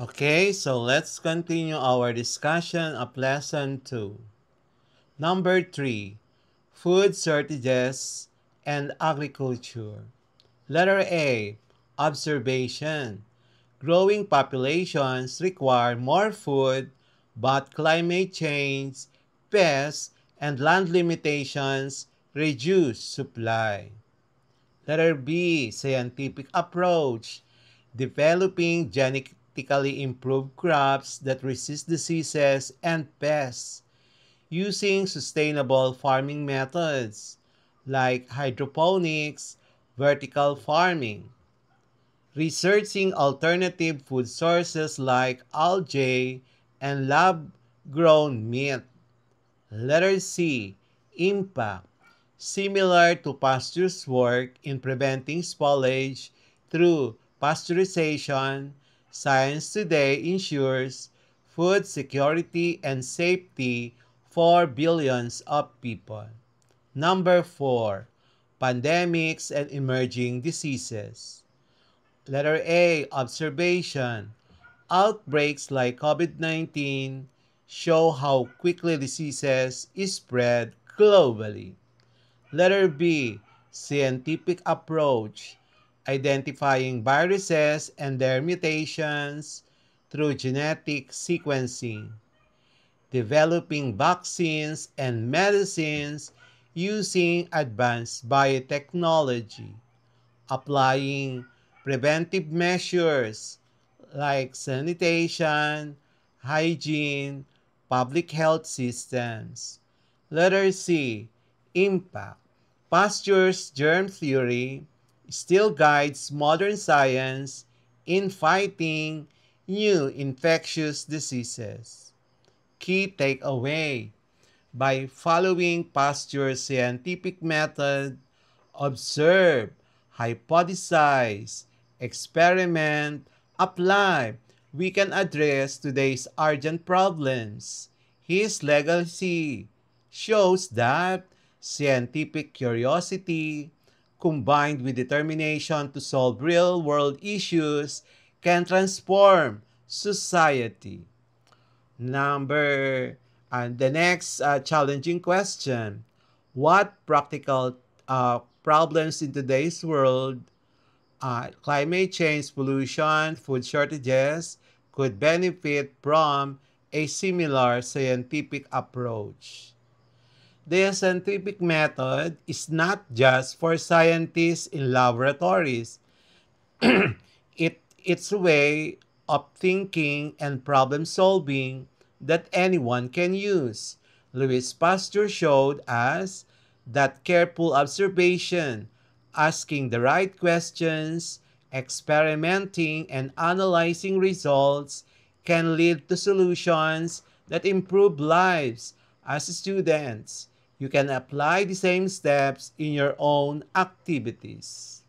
Okay, so let's continue our discussion of lesson 2. Number 3, food shortages and agriculture. Letter A, observation. Growing populations require more food, but climate change, pests, and land limitations reduce supply. Letter B, scientific approach. Developing genetically improved crops that resist diseases and pests using sustainable farming methods like hydroponics, vertical farming. Researching alternative food sources like algae and lab-grown meat. Letter C, impact. Similar to Pasteur's work in preventing spoilage through pasteurization, science today ensures food security and safety for billions of people. Number 4, pandemics and emerging diseases. Letter A, observation. Outbreaks like COVID-19 show how quickly diseases spread globally. Letter B, scientific approach. Identifying viruses and their mutations through genetic sequencing. Developing vaccines and medicines using advanced biotechnology. Applying preventive measures like sanitation, hygiene, public health systems. Letter C, impact. Pasteur's germ theory still guides modern science in fighting new infectious diseases. Key takeaway: by following Pasteur's scientific method, observe, hypothesize, experiment, apply, we can address today's urgent problems. His legacy shows that scientific curiosity, combined with determination to solve real-world issues, can transform society. Number and the next challenging question: what practical problems in today's world, climate change, pollution, food shortages, could benefit from a similar scientific approach? The scientific method is not just for scientists in laboratories. It's a way of thinking and problem solving that anyone can use. Louis Pasteur showed us that careful observation, asking the right questions, experimenting, and analyzing results can lead to solutions that improve lives. As students, you can apply the same steps in your own activities.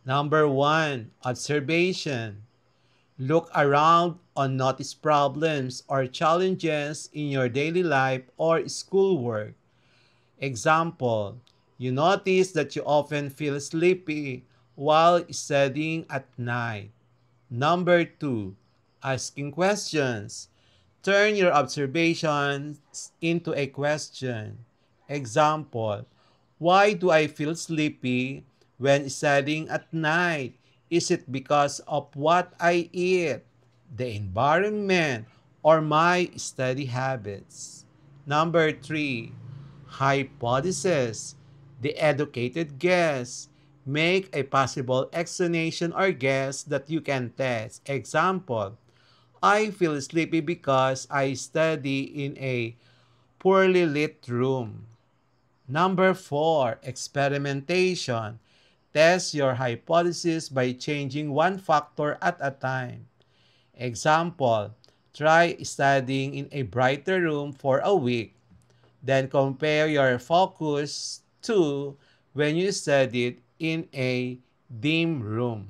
Number 1, observation. Look around and notice problems or challenges in your daily life or schoolwork. Example, you notice that you often feel sleepy while studying at night. Number 2, asking questions. Turn your observations into a question. Example, why do I feel sleepy when studying at night? Is it because of what I eat, the environment, or my study habits? Number 3, hypothesis. The educated guess. Make a possible explanation or guess that you can test. Example, I feel sleepy because I study in a poorly lit room. Number 4, experimentation. Test your hypothesis by changing one factor at a time. Example, try studying in a brighter room for a week. Then compare your focus to when you studied in a dim room.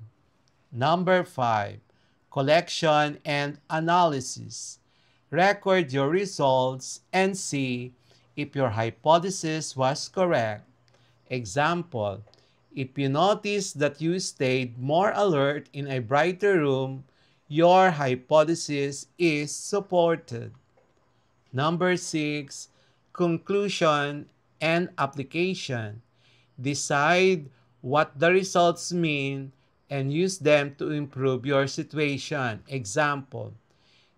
Number 5, collection and analysis. Record your results and see if your hypothesis was correct. Example, if you notice that you stayed more alert in a brighter room, your hypothesis is supported. Number 6, conclusion and application. Decide what the results mean and use them to improve your situation. Example,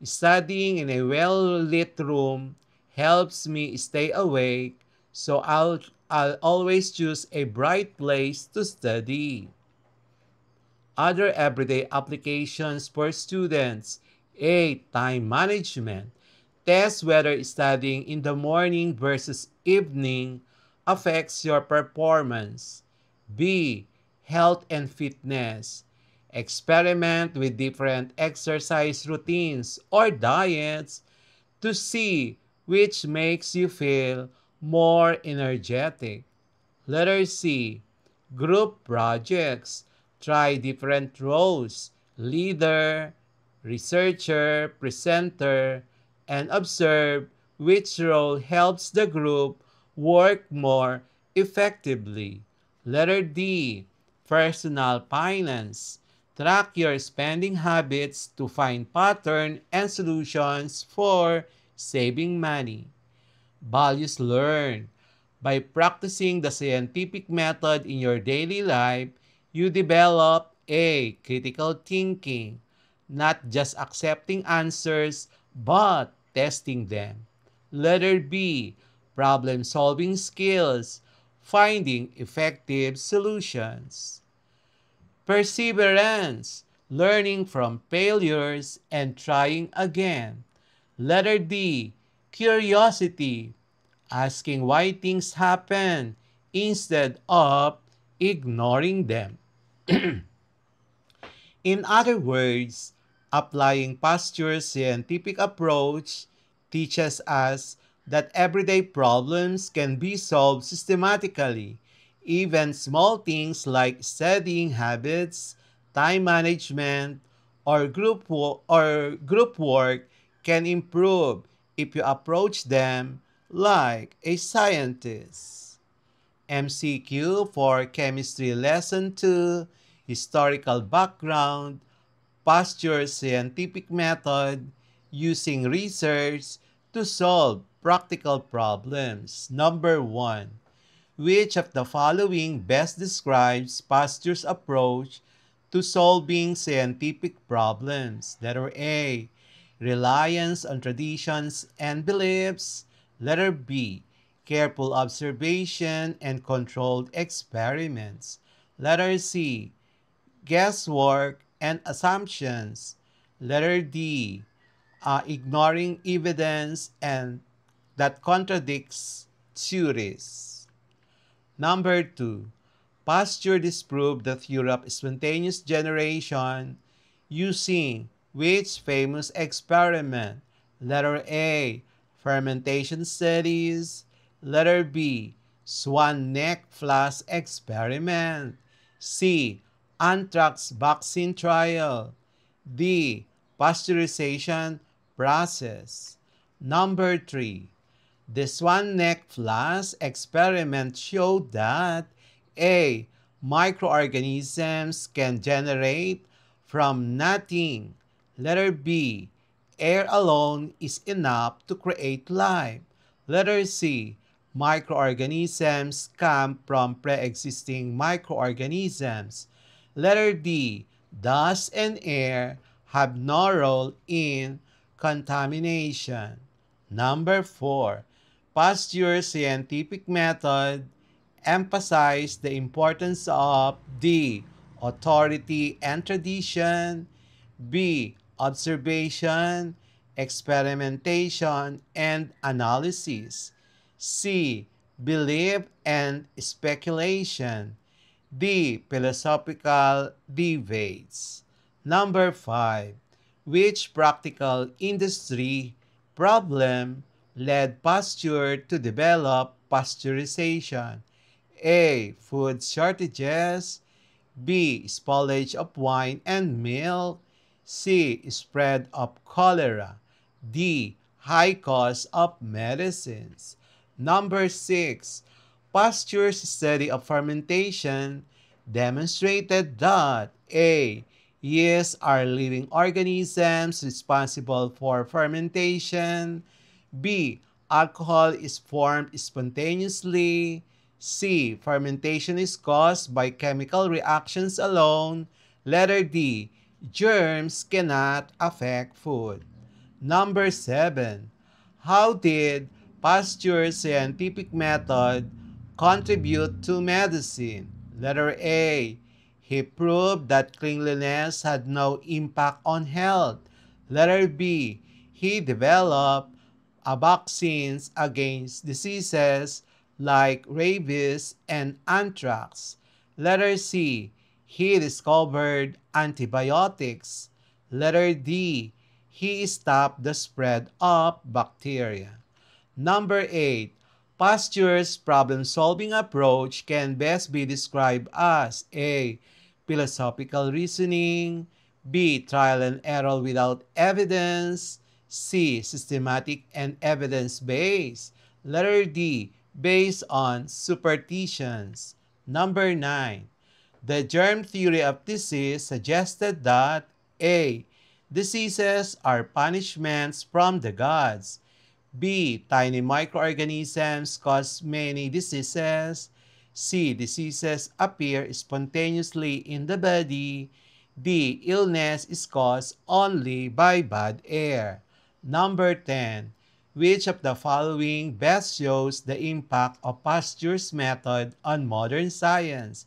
studying in a well-lit room helps me stay awake, so I'll always choose a bright place to study. Other everyday applications for students. A. Time management. Test whether studying in the morning versus evening affects your performance. B. Health and fitness. Experiment with different exercise routines or diets to see which makes you feel more energetic. Letter C. Group projects. Try different roles: leader, researcher, presenter, and observe which role helps the group work more effectively. Letter D. Personal finance. Track your spending habits to find pattern and solutions for saving money. Values learned. By practicing the scientific method in your daily life, you develop A. Critical thinking, not just accepting answers, but testing them. Letter B. Problem solving skills, finding effective solutions. Perseverance, learning from failures and trying again. Letter D. Curiosity, asking why things happen instead of ignoring them. In other words, applying Pasteur's scientific approach teaches us that everyday problems can be solved systematically. Even small things like studying habits, time management, or group work can improve if you approach them like a scientist. MCQ for Chemistry Lesson 2, Historical Background, Pasteur's Scientific Method, Using Research to Solve Practical Problems. Number 1. Which of the following best describes Pasteur's approach to solving scientific problems? Letter A. Reliance on traditions and beliefs. Letter B. Careful observation and controlled experiments. Letter C. Guesswork and assumptions. Letter D. Ignoring evidence and that contradicts theories. Number 2. Pasteur disproved the theory of spontaneous generation using which famous experiment? Letter A. Fermentation studies. Letter B. Swan neck flask experiment. C. Anthrax vaccine trial. D. Pasteurization process. Number 3. The swan neck flask experiment showed that A. Microorganisms can generate from nothing. Letter B. Air alone is enough to create life. Letter C. Microorganisms come from pre-existing microorganisms. Letter D. Dust and air have no role in contamination. Number 4. Pasteur's scientific method emphasized the importance of D. Authority and tradition. B. Observation, experimentation, and analysis. C. Belief and speculation. D. Philosophical debates. Number 5. Which practical industry problem led Pasteur to develop pasteurization? A. Food shortages. B. Spoilage of wine and milk. C. Spread of cholera. D. High cost of medicines. Number 6. Pasteur's study of fermentation demonstrated that A. Yeast are living organisms responsible for fermentation. B. Alcohol is formed spontaneously. C. Fermentation is caused by chemical reactions alone. Letter D. Germs cannot affect food. Number 7. How did Pasteur's scientific method contribute to medicine? Letter A. He proved that cleanliness had no impact on health. Letter B. He developed vaccines against diseases like rabies and anthrax. Letter C. He discovered antibiotics. Letter D. He stopped the spread of bacteria. Number 8. Pasteur's problem-solving approach can best be described as A. Philosophical reasoning. B. Trial and error without evidence. C. Systematic and evidence-based. Letter D. Based on superstitions. Number 9. The germ theory of disease suggested that A. Diseases are punishments from the gods. B. Tiny microorganisms cause many diseases. C. Diseases appear spontaneously in the body. D. Illness is caused only by bad air. Number 10. Which of the following best shows the impact of Pasteur's method on modern science?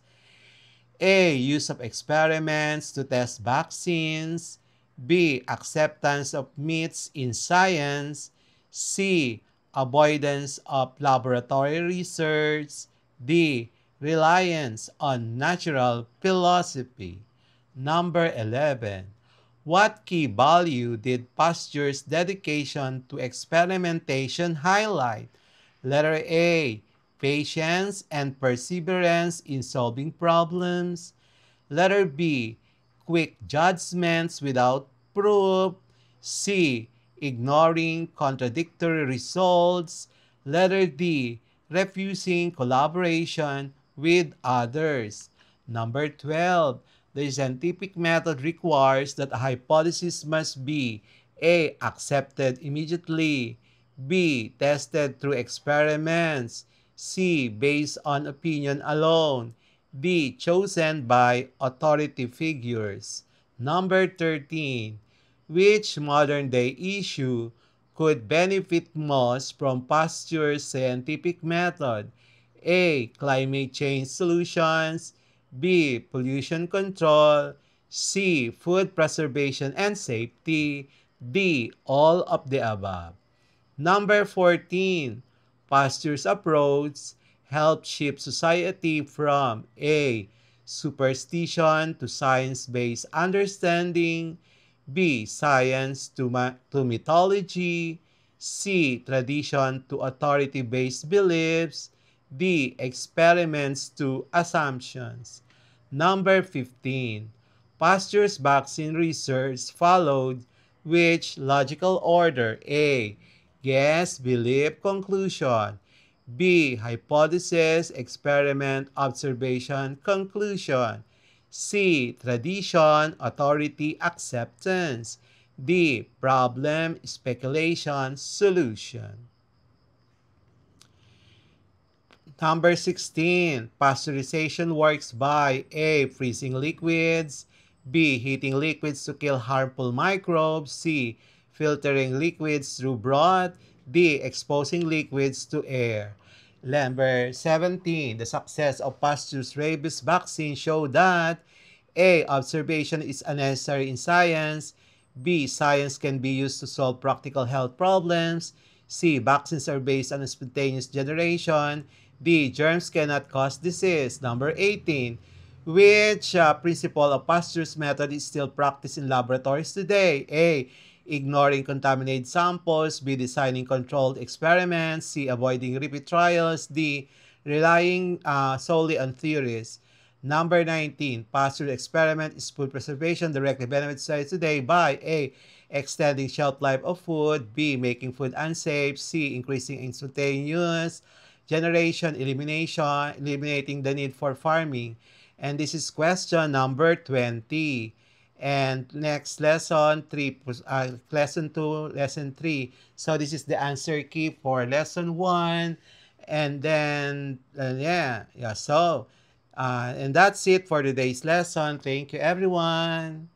A. Use of experiments to test vaccines. B. Acceptance of myths in science. C. Avoidance of laboratory research. D. Reliance on natural philosophy. Number 11. What key value did Pasteur's dedication to experimentation highlight? Letter A. Patience and perseverance in solving problems. Letter B. Quick judgments without proof. C. Ignoring contradictory results. Letter D. Refusing collaboration with others. Number 12. The scientific method requires that a hypothesis must be A. Accepted immediately. B. Tested through experiments. C. Based on opinion alone. D. Chosen by authority figures. Number 13. Which modern-day issue could benefit most from Pasteur's scientific method? A. Climate change solutions. B. Pollution control. C. Food preservation and safety. D. All of the above. Number 14. Pasteur's approach helped shift society from A. Superstition to science-based understanding. B. Science to mythology. C. Tradition to authority-based beliefs. D. Experiments to assumptions. Number 15. Pasteur's vaccine research followed which logical order? A. Guess, belief, conclusion. B. Hypothesis, experiment, observation, conclusion. C. Tradition, authority, acceptance. D. Problem, speculation, solution. Number 16. Pasteurization works by A. Freezing liquids. B. Heating liquids to kill harmful microbes. C. Filtering liquids through broth. D. Exposing liquids to air. Number 17. The success of Pasteur's rabies vaccine showed that A. Observation is unnecessary in science. B. Science can be used to solve practical health problems. C. Vaccines are based on spontaneous generation. D. Germs cannot cause disease. Number 18. Which principle of Pasteur's method is still practiced in laboratories today? A. Ignoring contaminated samples. B. Designing controlled experiments. C. Avoiding repeat trials. D. Relying solely on theories. Number 19. Pasteur's experiment is food preservation directly benefits society today by A. Extending shelf life of food. B. Making food unsafe. C. Increasing instantaneous generation, eliminating the need for farming. And this is question number 20. And next lesson, lesson 2, lesson 3. So this is the answer key for lesson 1. And then, yeah. So, and that's it for today's lesson. Thank you, everyone.